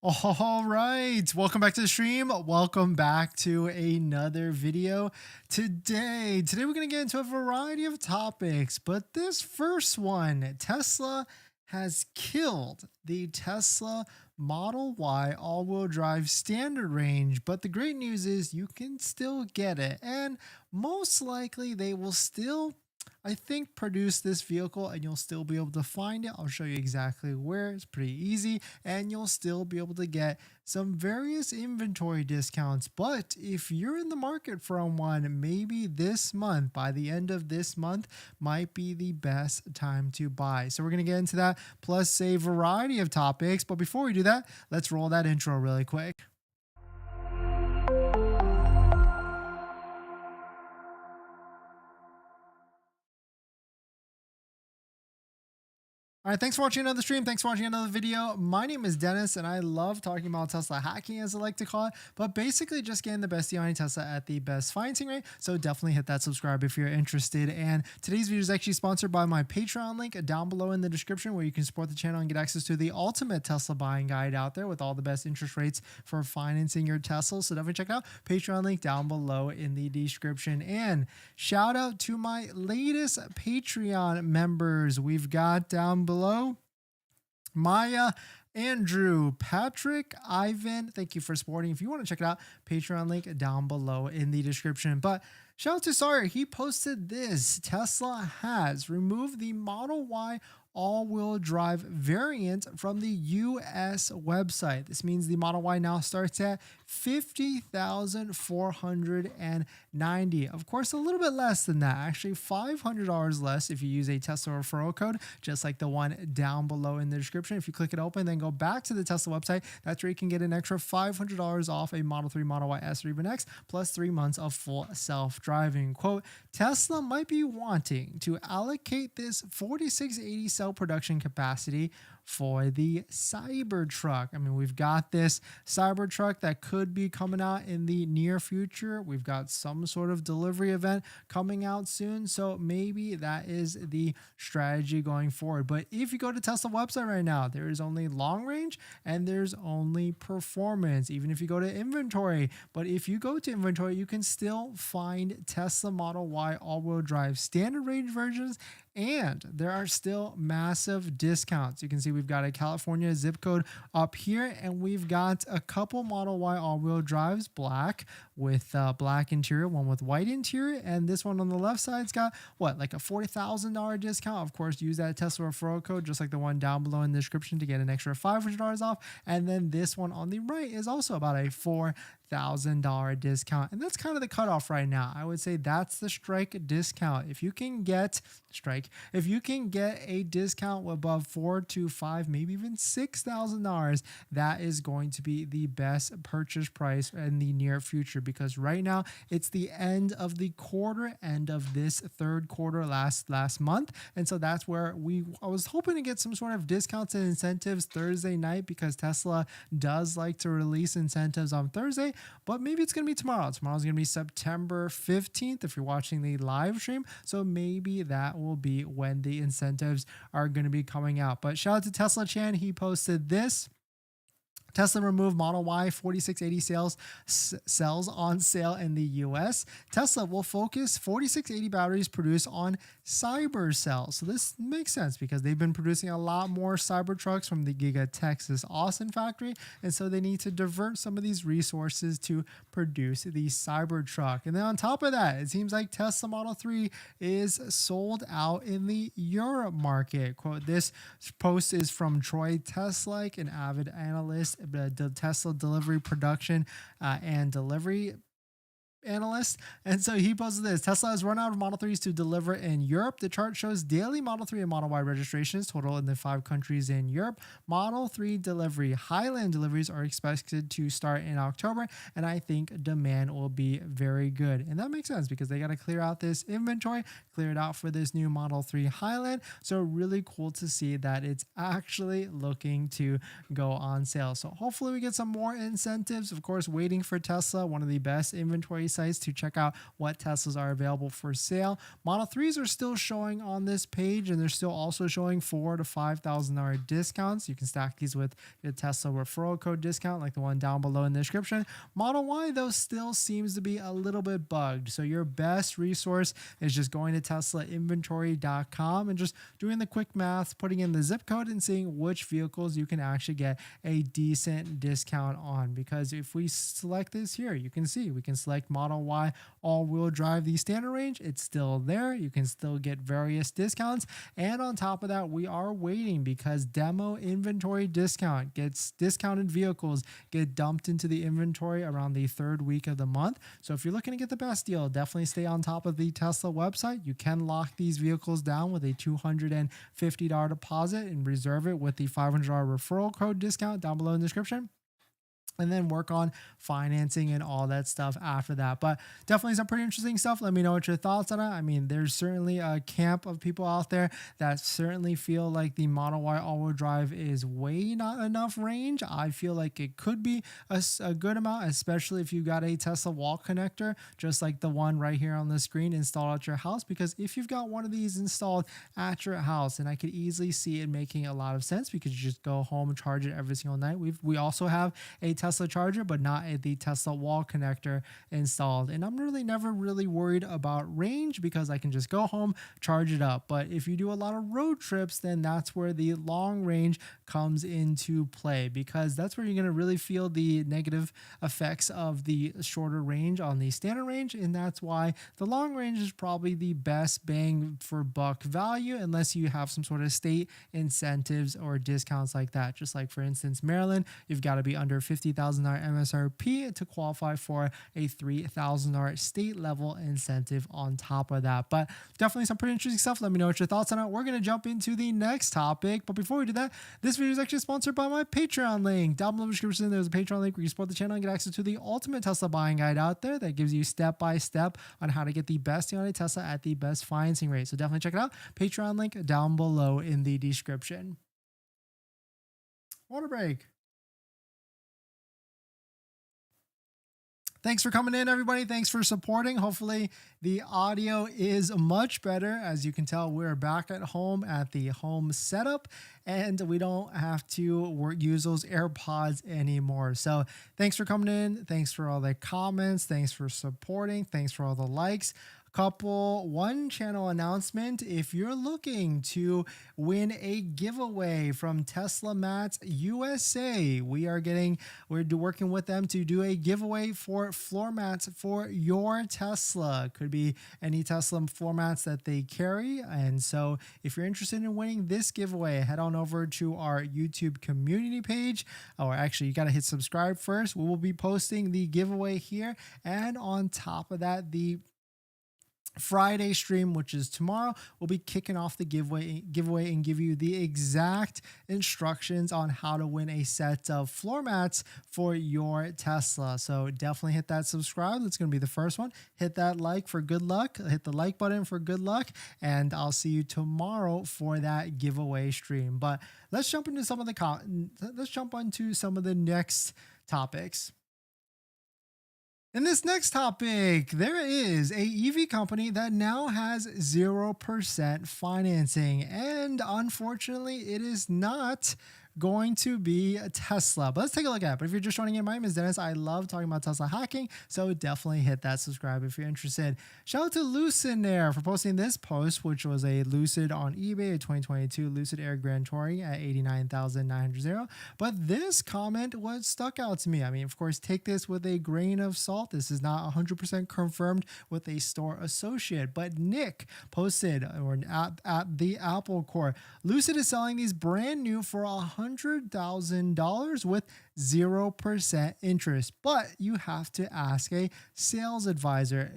All right, welcome back to the stream. Welcome back to another video. Today we're going to get into a variety of topics, but this first one, Tesla has killed the Tesla Model Y all-wheel drive standard range, but the great news is you can still get it, and most likely they will still, I think, produce this vehicle and you'll still be able to find it. I'll show you exactly where. It's pretty easy, and you'll still be able to get some various inventory discounts. But if you're in the market for one, maybe this month, by the end of this month, might be the best time to buy. So we're going to get into that, plus a variety of topics. But before we do that, let's roll that intro really quick. All right, thanks for watching another stream. Thanks for watching another video. My name is Dennis, and I love talking about Tesla hacking, as I like to call it, but basically just getting the best deal on Tesla at the best financing rate. So definitely hit that subscribe if you're interested. And today's video is actually sponsored by my Patreon link down below in the description, where you can support the channel and get access to the ultimate Tesla buying guide out there with all the best interest rates for financing your Tesla. So definitely check out Patreon link down below in the description. And shout out to my latest Patreon members. We've got down below Maya, Andrew, Patrick, Ivan. Thank you for supporting. If you want to check it out, Patreon link down below in the description. But shout out to Sawyer. He posted this: Tesla has removed the Model Y all-wheel drive variant from the US website. This means the Model Y now starts at $50,490. Of course, a little bit less than that, actually $500 less if you use a Tesla referral code, just like the one down below in the description. If you click it open, then go back to the Tesla website, that's where you can get an extra $500 off a Model 3, Model Y, S, or even X, plus 3 months of full self-driving. Quote, Tesla might be wanting to allocate this 4680 cell production capacity for the Cybertruck. I mean, we've got this Cybertruck that could be coming out in the near future. We've got some sort of delivery event coming out soon. So maybe that is the strategy going forward. But if you go to Tesla website right now, there is only long range and there's only performance, even if you go to inventory. But if you go to inventory, you can still find Tesla Model Y all-wheel drive standard range versions, and there are still massive discounts. You can see we've got a California zip code up here, and we've got a couple Model Y all-wheel drives, black with black interior, one with white interior, and this one on the left side's got what, like a $40,000 discount. Of course, use that Tesla referral code, just like the one down below in the description, to get an extra $500 off. And then this one on the right is also about a $4,000 discount, and that's kind of the cutoff right now. I would say that's the strike discount. If you can get a discount above $4,000 to $5,000, maybe even $6,000, that is going to be the best purchase price in the near future, because right now it's the end of the quarter, end of this third quarter last month. And so that's where I was hoping to get some sort of discounts and incentives Thursday night, because Tesla does like to release incentives on Thursday, but maybe it's going to be tomorrow. Tomorrow's going to be September 15th if you're watching the live stream. So maybe that will be when the incentives are going to be coming out. But shout out to Tesla Chan. He posted this: Tesla removed Model Y 4680 cells on sale in the US. Tesla will focus 4680 batteries produced on Cyber cells. So this makes sense because they've been producing a lot more Cybertrucks from the Giga Texas Austin factory, and so they need to divert some of these resources to produce the Cybertruck. And then on top of that, it seems like Tesla Model 3 is sold out in the Europe market. Quote, this post is from Troy Teslike, an avid analyst, the Tesla delivery production and delivery analyst. And so he posted this: Tesla has run out of Model 3s to deliver in Europe. The chart shows daily Model 3 and Model Y registrations total in the 5 countries in Europe. Model 3 delivery, Highland deliveries are expected to start in October, and I think demand will be very good. And that makes sense because they got to clear out this inventory, clear it out for this new Model 3 Highland. So really cool to see that it's actually looking to go on sale. So hopefully we get some more incentives. Of course, waiting for Tesla, one of the best inventory great sites to check out what Teslas are available for sale. Model 3s are still showing on this page, and they're still also showing $4,000 to $5,000 discounts. You can stack these with your Tesla referral code discount like the one down below in the description. Model Y, though, still seems to be a little bit bugged. So your best resource is just going to teslainventory.com and just doing the quick math, putting in the zip code and seeing which vehicles you can actually get a decent discount on. Because if we select this here, you can see we can select Model Y all-wheel drive, the standard range. It's still there. You can still get various discounts. And on top of that, we are waiting because demo inventory discount gets discounted vehicles get dumped into the inventory around the third week of the month. So if you're looking to get the best deal, definitely stay on top of the Tesla website. You can lock these vehicles down with a $250 deposit and reserve it with the $500 referral code discount down below in the description, and then work on financing and all that stuff after that. But definitely some pretty interesting stuff. Let me know what your thoughts on it. I mean, there's certainly a camp of people out there that certainly feel like the Model Y all-wheel drive is way not enough range. I feel like it could be a good amount, especially if you got a Tesla wall connector, just like the one right here on the screen installed at your house. Because if you've got one of these installed at your house, and I could easily see it making a lot of sense because you just go home and charge it every single night. We also have a Tesla charger, but not the Tesla wall connector installed. And I'm never really worried about range because I can just go home, charge it up. But if you do a lot of road trips, then that's where the long range comes into play, because that's where you're going to really feel the negative effects of the shorter range on the standard range. And that's why the long range is probably the best bang for buck value, unless you have some sort of state incentives or discounts like that. Just like, for instance, Maryland, you've got to be under $50,000 MSRP to qualify for a $3,000 state level incentive on top of that. But definitely some pretty interesting stuff. Let me know what your thoughts on it. We're going to jump into the next topic. But before we do that, this video is actually sponsored by my Patreon link. Down below in the description, there's a Patreon link where you support the channel and get access to the ultimate Tesla buying guide out there that gives you step by step on how to get the best deal on a Tesla at the best financing rate. So definitely check it out. Patreon link down below in the description. Water break. Thanks for coming in, everybody. Thanks for supporting. Hopefully the audio is much better. As you can tell, we're back at home at the home setup, and we don't have to use those AirPods anymore. So thanks for coming in. Thanks for all the comments. Thanks for supporting. Thanks for all the likes. One channel announcement. If you're looking to win a giveaway from Tesla Mats USA, we're working with them to do a giveaway for floor mats for your Tesla. Could be any Tesla floor mats that they carry. And so if you're interested in winning this giveaway, head on over to our YouTube community page, or actually you got to hit subscribe first. We will be posting the giveaway here. And on top of that, the Friday stream, which is tomorrow, we'll be kicking off the giveaway and give you the exact instructions on how to win a set of floor mats for your Tesla. So definitely hit that subscribe. That's going to be the first one. Hit that like for good luck. Hit the like button for good luck, and I'll see you tomorrow for that giveaway stream. But let's jump into some of the next topics. In this next topic, there is a EV company that now has 0% financing, and unfortunately, it is not going to be a Tesla. But let's take a look at it. But if you're just joining in, my name is Dennis. I love talking about Tesla hacking, so definitely hit that subscribe if you're interested. Shout out to Lucid there for posting this post, which was a Lucid on eBay, a 2022 Lucid Air Grand Touring at $89,900. But this comment was stuck out to me. I mean, of course, take this with a grain of salt. This is not 100% confirmed with a store associate, but Nick posted, or at the Apple Core, Lucid is selling these brand new for $100,000 with 0% interest, but you have to ask a sales advisor.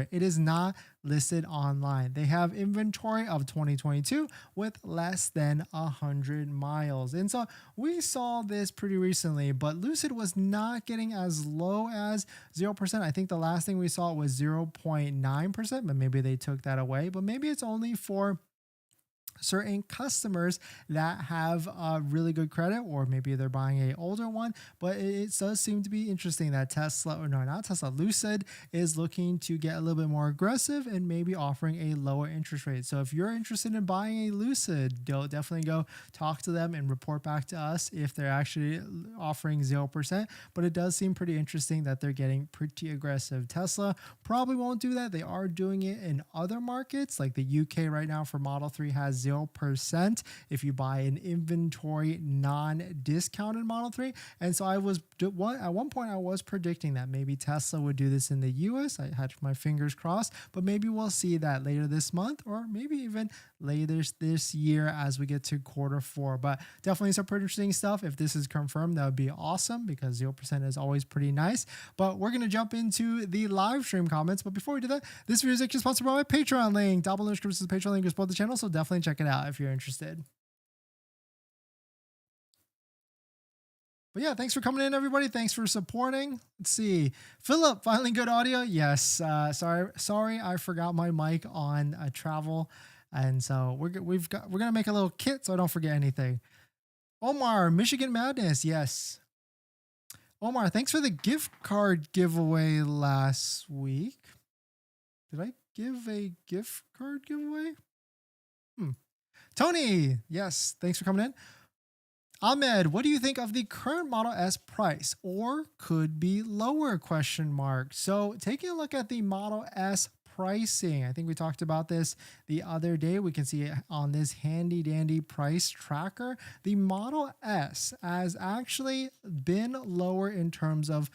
It is not listed online. They have inventory of 2022 with less than 100 miles. And so we saw this pretty recently, but Lucid was not getting as low as 0%. I think the last thing we saw was 0.9%, but maybe they took that away, but maybe it's only for certain customers that have really good credit, or maybe they're buying a older one. But it does seem to be interesting that Tesla, or no, not Tesla, Lucid is looking to get a little bit more aggressive and maybe offering a lower interest rate. So if you're interested in buying a Lucid, definitely go talk to them and report back to us if they're actually offering 0%. But it does seem pretty interesting that they're getting pretty aggressive. Tesla probably won't do that. They are doing it in other markets, like the UK right now for Model 3 has 0% if you buy an inventory non-discounted Model 3. And so at one point I was predicting that maybe Tesla would do this in the US. I had my fingers crossed, but maybe we'll see that later this month, or maybe even later this year as we get to Q4. But definitely some pretty interesting stuff. If this is confirmed, that would be awesome, because 0% is always pretty nice. But we're going to jump into the live stream comments. But before we do that, this video is actually sponsored by my Patreon link. Down below in the description is the Patreon link to support the channel, so definitely check it out if you're interested. But yeah, thanks for coming in, everybody. Thanks for supporting. Let's see. Philip, finally good audio. Yes. Sorry, I forgot my mic on travel. And so we're gonna make a little kit so I don't forget anything. Omar, Michigan Madness. Yes. Omar, thanks for the gift card giveaway last week. Did I give a gift card giveaway? Tony, yes, thanks for coming in. Ahmed, what do you think of the current Model S price, or could be lower, question mark? So taking a look at the Model S pricing, I think we talked about this the other day. We can see it on this handy dandy price tracker. The Model S has actually been lower in terms of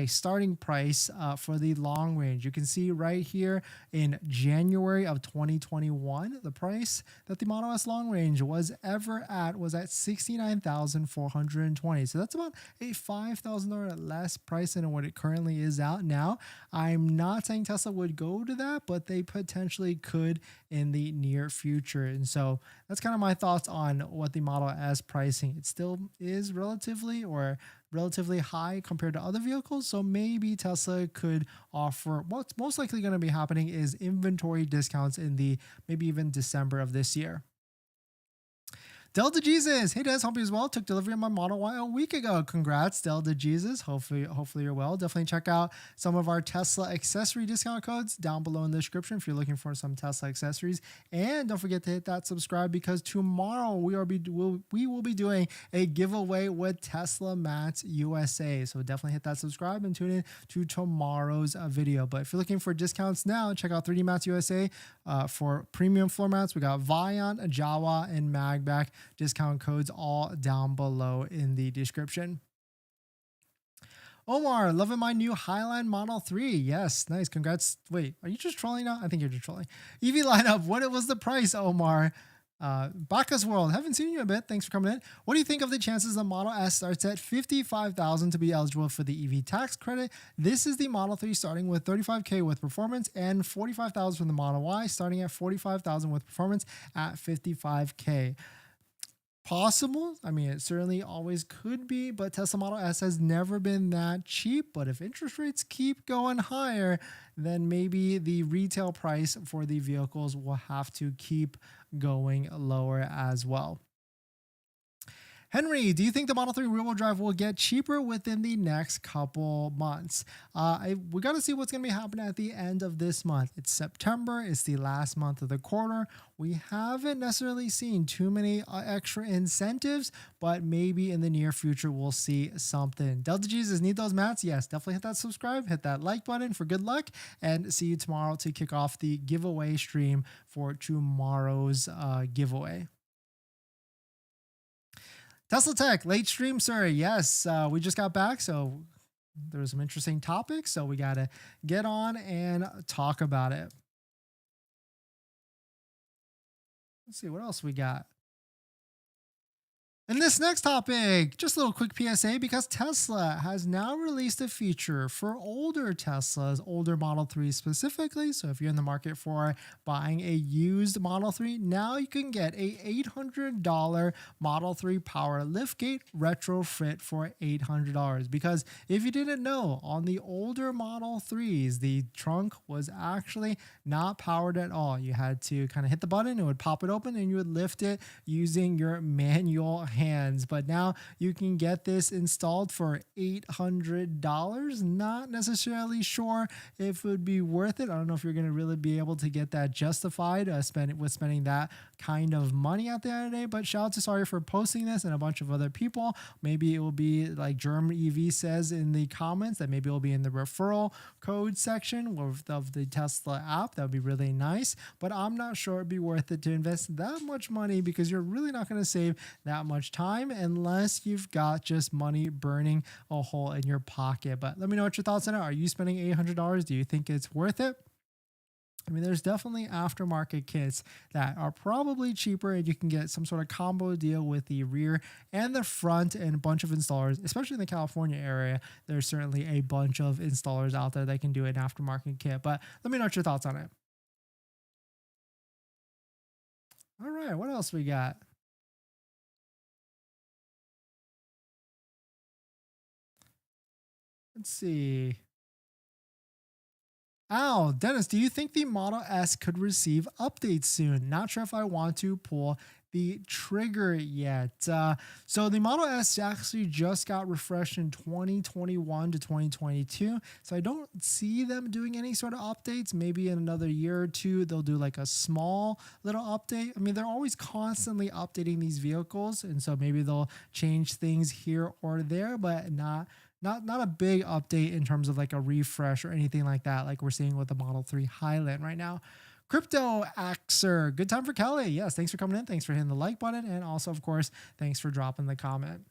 starting price for the long range. You can see right here in January of 2021, the price that the Model S long range was at $69,420. So that's about a $5,000 less price than what it currently is out now. I'm not saying Tesla would go to that, but they potentially could in the near future. And so that's kind of my thoughts on what the Model S pricing. It still is relatively high compared to other vehicles. So maybe Tesla could offer, what's most likely going to be happening is inventory discounts in maybe even December of this year. Delta Jesus, hey Des, hope you as well. Took delivery of my Model Y a week ago. Congrats, Delta Jesus. Hopefully you're well. Definitely check out some of our Tesla accessory discount codes down below in the description if you're looking for some Tesla accessories. And don't forget to hit that subscribe, because tomorrow we will be doing a giveaway with Tesla Mats USA. So definitely hit that subscribe and tune in to tomorrow's video. But if you're looking for discounts now, check out 3D Mats USA for premium floor mats. We got Vion, Jawa, and MAGBAK. Discount codes all down below in the description. Omar, loving my new Highline Model 3. Yes, nice. Congrats. Wait, are you just trolling now? I think you're just trolling. EV lineup, what was the price, Omar? Bacchus World, haven't seen you a bit. Thanks for coming in. What do you think of the chances the Model S starts at $55,000 to be eligible for the EV tax credit? This is the Model 3 starting with $35,000 with performance, and $45,000 from the Model Y starting at $45,000 with performance at $55,000. Possible. I mean, it certainly always could be, but Tesla Model S has never been that cheap. But if interest rates keep going higher, then maybe the retail price for the vehicles will have to keep going lower as well. Henry, do you think the Model 3 rear-wheel drive will get cheaper within the next couple months? We got to see what's going to be happening at the end of this month. It's September. It's the last month of the quarter. We haven't necessarily seen too many extra incentives, but maybe in the near future, we'll see something. Delta Jesus, need those mats? Yes, definitely hit that subscribe, hit that like button for good luck, and see you tomorrow to kick off the giveaway stream for tomorrow's giveaway. Tesla Tech, late stream, sir. Yes, we just got back, so there's some interesting topics, so we got to get on and talk about it. Let's see, what else we got? And this next topic, just a little quick PSA because Tesla has now released a feature for older Teslas, older Model 3 specifically. So if you're in the market for buying a used Model 3, now you can get a $800 Model 3 power liftgate retrofit for $800. Because if you didn't know, on the older Model 3s, the trunk was actually not powered at all. You had to kind of hit the button, it would pop it open, and you would lift it using your manual hands. But now you can get this installed for $800. Not necessarily sure if it would be worth it. I don't know if you're going to really be able to get that justified spending that kind of money at the end of the day. But shout out to Sorry for posting this and a bunch of other people. Maybe it will be like German EV says in the comments, that maybe it will be in the referral code section of the Tesla app. That would be really nice. But I'm not sure it'd be worth it to invest that much money, because you're really not going to save that much time unless you've got just money burning a hole in your pocket. But let me know what your thoughts on it. Are you spending $800? Do you think it's worth it? I mean, there's definitely aftermarket kits that are probably cheaper, and you can get some sort of combo deal with the rear and the front and a bunch of installers, especially in the California area. There's certainly a bunch of installers out there that can do an aftermarket kit. But let me know what your thoughts on it. All right, what else we got? Let's see. Oh, Dennis, do you think the Model S could receive updates soon? Not sure if I want to pull the trigger yet. So the Model S actually just got refreshed in 2021 to 2022. So I don't see them doing any sort of updates. Maybe in another year or two, they'll do like a small little update. I mean, they're always constantly updating these vehicles. And so maybe they'll change things here or there, but not a big update in terms of like a refresh or anything like that, like we're seeing with the Model 3 Highland right now. Crypto Axer, good time for Kelly. Yes, thanks for coming in. Thanks for hitting the like button. And also, of course, thanks for dropping the comment.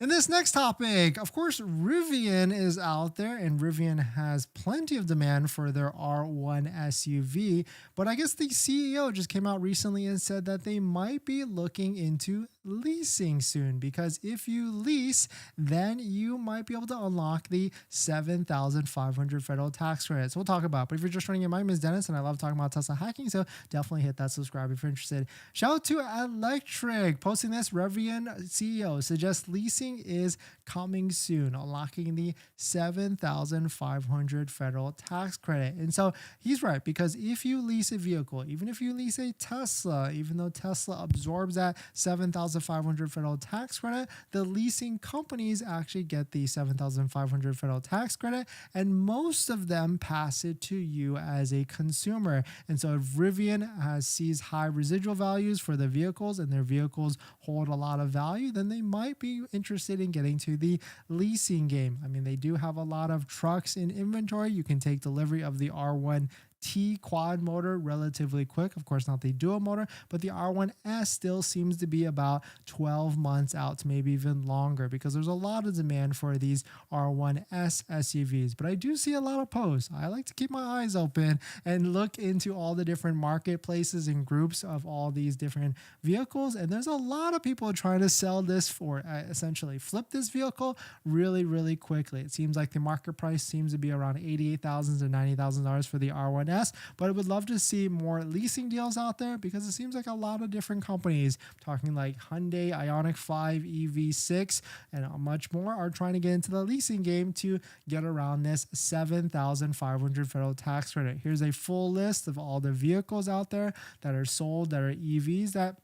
In this next topic, of course, Rivian is out there, and Rivian has plenty of demand for their R1 SUV. But I guess the CEO just came out recently and said that they might be looking into leasing soon, because if you lease, then you might be able to unlock the 7,500 federal tax credits. We'll talk about it. But if you're just running in, my name is Dennis, and I love talking about Tesla hacking, so definitely hit that subscribe if you're interested. Shout out to Electric posting this. Rivian CEO suggests leasing is coming soon, unlocking the 7,500 federal tax credit. And so he's right, because if you lease a vehicle, even if you lease a Tesla, even though Tesla absorbs that 7,500 federal tax credit, the leasing companies actually get the 7,500 federal tax credit, and most of them pass it to you as a consumer. And so if Rivian sees high residual values for the vehicles, and their vehicles hold a lot of value, then they might be interested in getting to the leasing game. I mean, they do have a lot of trucks in inventory. You can take delivery of the R1T quad motor relatively quick. Of course, not the dual motor, but the R1S still seems to be about 12 months out to maybe even longer, because there's a lot of demand for these R1S SUVs. But I do see a lot of posts. I like to keep my eyes open and look into all the different marketplaces and groups of all these different vehicles. And there's a lot of people trying to sell this for essentially flip this vehicle really, really quickly. It seems like the market price seems to be around $88,000 to $90,000 for the R1S, but I would love to see more leasing deals out there, because it seems like a lot of different companies, talking like Hyundai, Ioniq 5, EV6, and much more, are trying to get into the leasing game to get around this 7,500 federal tax credit. Here's a full list of all the vehicles out there that are sold that are EVs that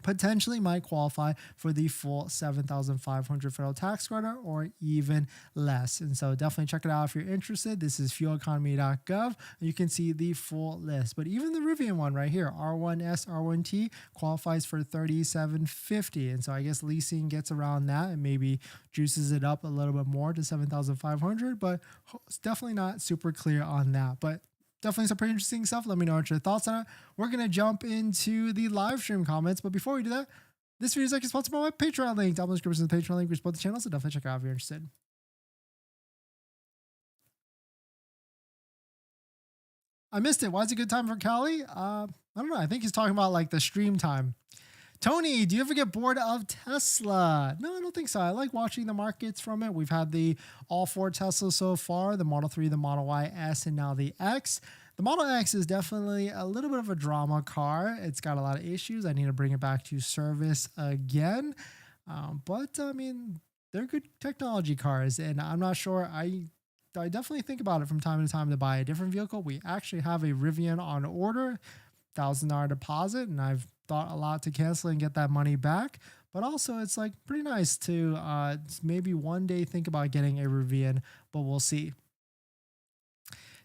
potentially might qualify for the full 7,500 federal tax credit or even less. And so definitely check it out if you're interested. This is fueleconomy.gov. You can see the full list. But even the Rivian one right here, R1S, R1T, qualifies for $3,750. And so I guess leasing gets around that and maybe juices it up a little bit more to 7,500, but it's definitely not super clear on that. But definitely some pretty interesting stuff. Let me know what your thoughts on it. We're going to jump into the live stream comments. But before we do that, this video is actually sponsored by my Patreon link. Down in the description is the Patreon link. We support the channel, so definitely check it out if you're interested. I missed it. Why is it a good time for Cali? I don't know. I think he's talking about like the stream time. Tony, do you ever get bored of Tesla? No, I don't think so. I like watching the markets from it. We've had the all four Teslas so far, the Model 3, the Model Y, S, and now the X. The Model X is definitely a little bit of a drama car. It's got a lot of issues. I need to bring it back to service again. But I mean, they're good technology cars, and I'm not sure. I definitely think about it from time to time to buy a different vehicle. We actually have a Rivian on order, $1,000 deposit, and I've thought a lot to cancel and get that money back. But also, it's like pretty nice to maybe one day think about getting a Rivian, but we'll see.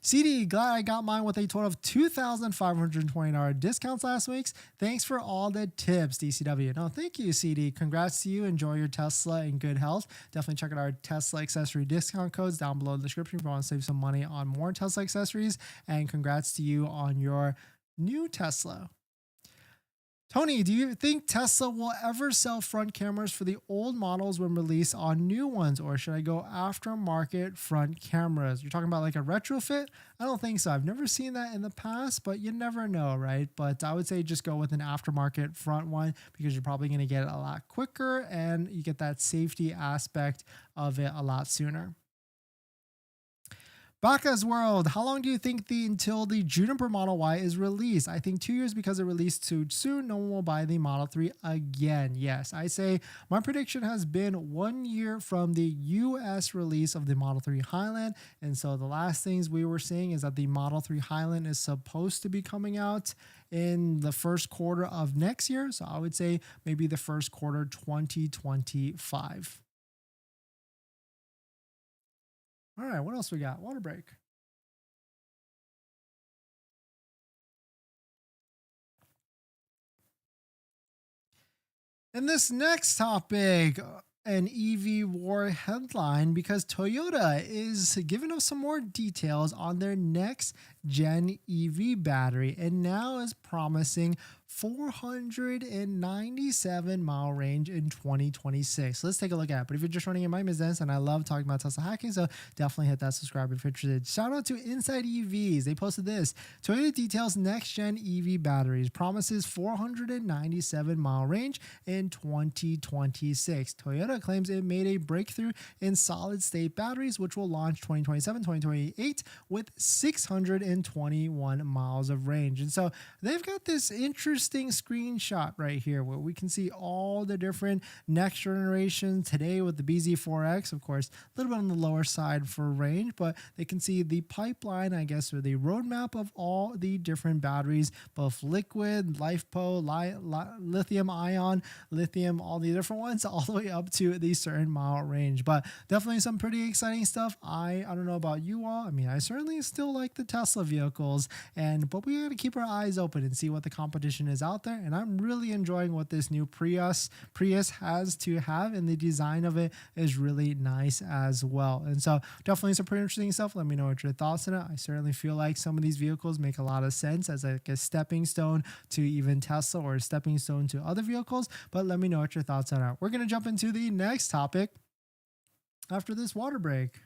CD, glad I got mine with a total of $2,520 discounts last week. Thanks for all the tips, DCW. No, thank you, CD. Congrats to you. Enjoy your Tesla in good health. Definitely check out our Tesla accessory discount codes down below in the description if you want to save some money on more Tesla accessories. And congrats to you on your new Tesla. Tony, do you think Tesla will ever sell front cameras for the old models when released on new ones, or should I go aftermarket front cameras? You're talking about like a retrofit? I don't think so. I've never seen that in the past, but you never know, right? But I would say just go with an aftermarket front one because you're probably going to get it a lot quicker and you get that safety aspect of it a lot sooner. Baka's World, how long do you think until the Juniper Model Y is released? I think 2 years because it released too soon. No one will buy the Model 3 again. Yes, I say my prediction has been 1 year from the US release of the Model 3 Highland. And so the last things we were seeing is that the Model 3 Highland is supposed to be coming out in the first quarter of next year. So I would say maybe the first quarter 2025. All right, what else we got? Water break. In this next topic, an EV war headline because Toyota is giving us some more details on their next gen EV battery and now is promising 497 mile range in 2026. So let's take a look at it. But if you're just running in, my name is Dennis and I love talking about Tesla hacking, so definitely hit that subscribe if you're interested. Shout out to Inside EVs. They posted this. Toyota details next gen EV batteries, promises 497 mile range in 2026. Toyota claims it made a breakthrough in solid state batteries, which will launch 2027, 2028 with 621 miles of range. And so they've got this interesting screenshot right here where we can see all the different next generation today with the BZ4X, of course, a little bit on the lower side for range, but they can see the pipeline, I guess, or the roadmap of all the different batteries, both liquid, LiFePO, lithium ion, lithium, all the different ones, all the way up to the certain mile range. But definitely some pretty exciting stuff. I don't know about you all. I mean, I certainly still like the Tesla vehicles, but we got to keep our eyes open and see what the competition is out there. And I'm really enjoying what this new Prius has to have, and the design of it is really nice as well. And so definitely some pretty interesting stuff. Let me know what your thoughts on it. I certainly feel like some of these vehicles make a lot of sense as like a stepping stone to even Tesla or a stepping stone to other vehicles, but let me know what your thoughts on it. We're going to jump into the next topic after this water break.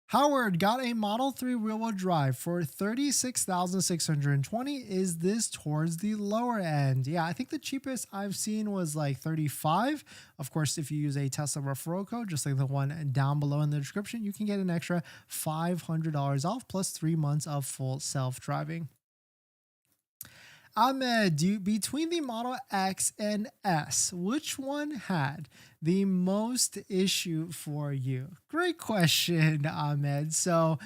Howard got a Model 3 rear-wheel drive for $36,620. Is this towards the lower end? Yeah, I think the cheapest I've seen was like $35,000. Of course, if you use a Tesla referral code, just like the one down below in the description, you can get an extra $500 off plus 3 months of full self-driving. Ahmed, between the Model X and S, which one had the most issue for you? Great question, Ahmed. So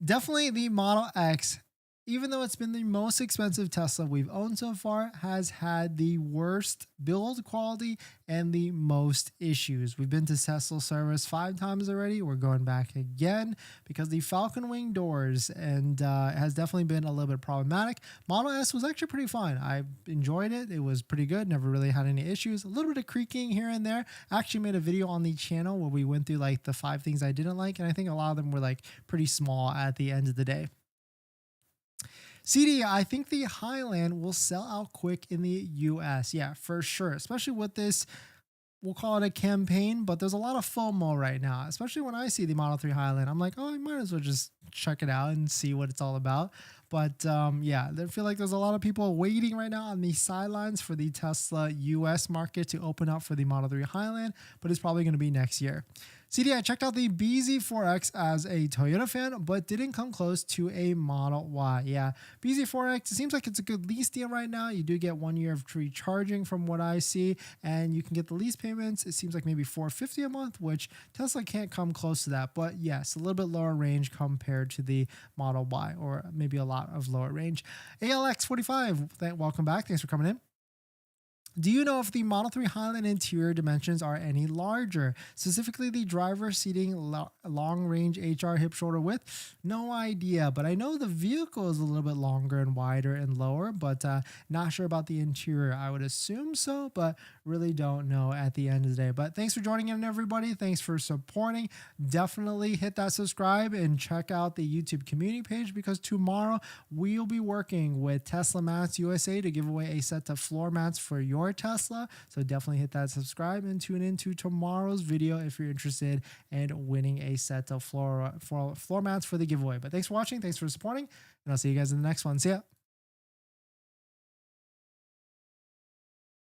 definitely the Model X, even though it's been the most expensive Tesla we've owned so far, has had the worst build quality and the most issues. We've been to Tesla service 5 times already. We're going back again because the Falcon Wing doors and has definitely been a little bit problematic. Model S was actually pretty fine. I enjoyed it. It was pretty good. Never really had any issues. A little bit of creaking here and there. I actually made a video on the channel where we went through like the 5 things I didn't like, and I think a lot of them were like pretty small at the end of the day. CD, I think the Highland will sell out quick in the US. Yeah, for sure. Especially with this we'll call it a campaign, but there's a lot of FOMO right now, especially when I see the Model 3 Highland. I'm like, oh, I might as well just check it out and see what it's all about. But yeah, I feel like there's a lot of people waiting right now on the sidelines for the Tesla US market to open up for the Model 3 Highland, but it's probably going to be next year. CD, I checked out the BZ4X as a Toyota fan, but didn't come close to a Model Y. Yeah, BZ4X, it seems like it's a good lease deal right now. You do get 1 year of free charging from what I see, and you can get the lease payments. It seems like maybe $450 a month, which Tesla can't come close to that. But yes, a little bit lower range compared to the Model Y, or maybe a lot of lower range. ALX45, welcome back. Thanks for coming in. Do you know if the Model 3 Highland interior dimensions are any larger? Specifically the driver seating long range HR hip shoulder width? No idea, but I know the vehicle is a little bit longer and wider and lower, but not sure about the interior. I would assume so, but really don't know at the end of the day. But thanks for joining in, everybody. Thanks for supporting. Definitely hit that subscribe and check out the YouTube community page, because tomorrow we'll be working with Tesla Mats USA to give away a set of floor mats for your Tesla. So definitely hit that subscribe and tune into tomorrow's video if you're interested in winning a set of floor mats for the giveaway. But thanks for watching. Thanks for supporting, and I'll see you guys in the next one. See ya.